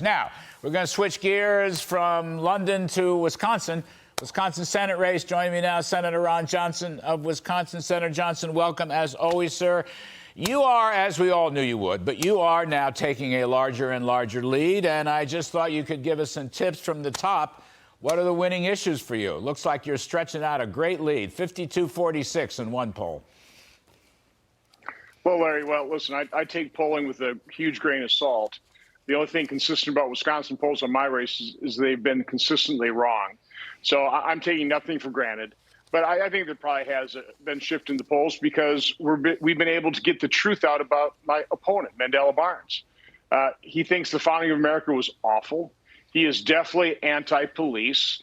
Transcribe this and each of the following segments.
Now, we're going to switch gears from London to Wisconsin. Wisconsin Senate race. Joining me now, Senator Ron Johnson of Wisconsin. Senator Johnson, welcome as always, sir. You are, as we all knew you would, but you are now taking a larger and larger lead, and I just thought you could give us some tips from the top. What are the winning issues for you? It looks like you're stretching out a great lead, 52-46 in one poll. Well, Larry, listen, I take polling with a huge grain of salt. The only thing consistent about Wisconsin polls on my race is they've been consistently wrong. So I'm taking nothing for granted. But I think there probably has been shift in the polls because we've been able to get the truth out about my opponent, Mandela Barnes. He thinks the founding of America was awful. He is definitely anti-police.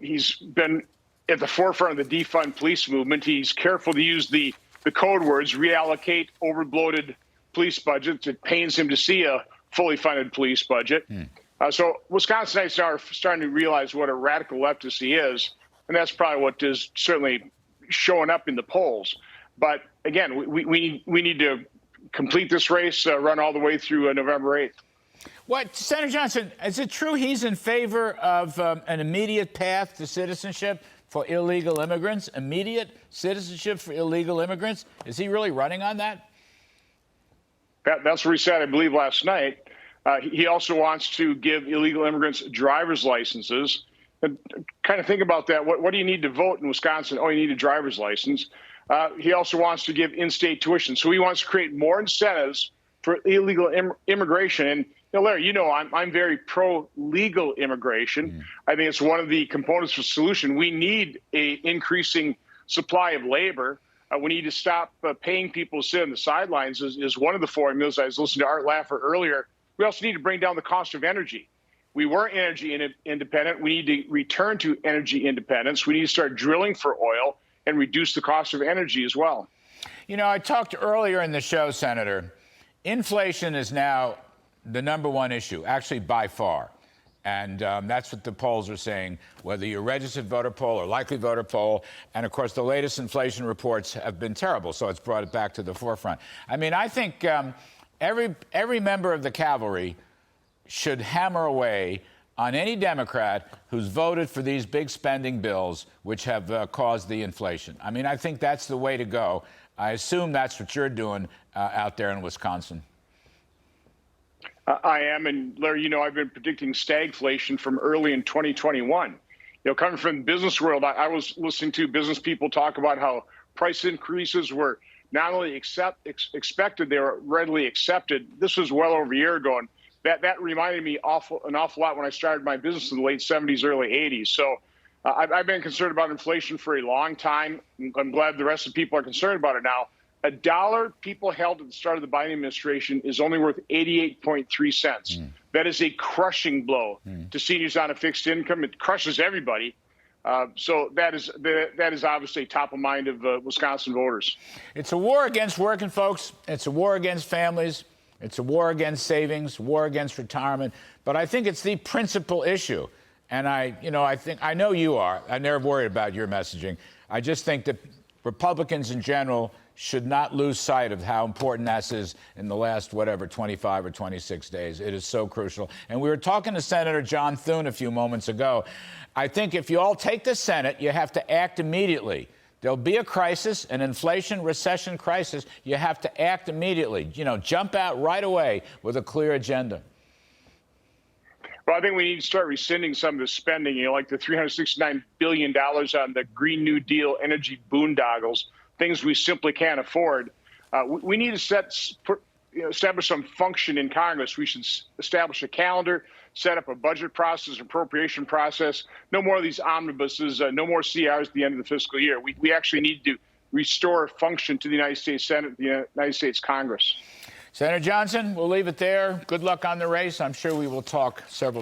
He's been at the forefront of the defund police movement. He's careful to use the code words, reallocate overbloated police budgets. It pains him to see a fully funded police budget. So Wisconsinites are starting to realize what a radical leftist he is, and that's probably what is certainly showing up in the polls. But again, we need to complete this race, run all the way through November 8th. What, Senator Johnson, is it true he's in favor of an immediate path to citizenship for illegal immigrants? Immediate citizenship for illegal immigrants? Is he really running on that? That's what he said, I believe, last night. He also wants to give illegal immigrants driver's licenses. And kind of think about that. What do you need to vote in Wisconsin? Oh, you need a driver's license. He also wants to give in-state tuition. So he wants to create more incentives for illegal immigration. And Larry, I'm very pro-legal immigration. I think it's one of the components for the solution. We need an increasing supply of labor. We need to stop paying people to sit on the sidelines is one of the formulas. I was listening to Art Laffer earlier. We also need to bring down the cost of energy. We were energy independent. We need to return to energy independence. We need to start drilling for oil and reduce the cost of energy as well. I talked earlier in the show, Senator. Inflation is now the #1 issue, actually by far. And that's what the polls are saying, whether you're a registered voter poll or likely voter poll. And, of course, the latest inflation reports have been terrible, so it's brought it back to the forefront. I mean, I think every member of the cavalry should hammer away on any Democrat who's voted for these big spending bills which have caused the inflation. I mean, I think that's the way to go. I assume that's what you're doing out there in Wisconsin. I am, and Larry, I've been predicting stagflation from early in 2021. Coming from the business world, I was listening to business people talk about how price increases were not only expected, they were readily accepted. This was well over a year ago, and that reminded me an awful lot when I started my business in the late 70s, early 80s. So I've been concerned about inflation for a long time. I'm glad the rest of the people are concerned about it now. A dollar people held at the start of the Biden administration is only worth 88.3 cents. That is a crushing blow to seniors on a fixed income. It crushes everybody. So that is obviously top of mind of Wisconsin voters. It's a war against working folks. It's a war against families. It's a war against savings, war against retirement. But I think it's the principal issue. And I know you are. I never worried about your messaging. I just think that Republicans in general should not lose sight of how important that is in the last, 25 or 26 days. It is so crucial. And we were talking to Senator John Thune a few moments ago. I think if you all take the Senate, you have to act immediately. There'll be a crisis, an inflation recession crisis. You have to act immediately. Jump out right away with a clear agenda. Well, I think we need to start rescinding some of the spending, like the $369 billion on the Green New Deal energy boondoggles, things we simply can't afford. We need to establish some function in Congress. We should establish a calendar, set up a budget process, appropriation process. No more of these omnibuses, no more CRs at the end of the fiscal year. We actually need to restore function to the United States Senate, the United States Congress. Senator Johnson, we'll leave it there. Good luck on the race. I'm sure we will talk several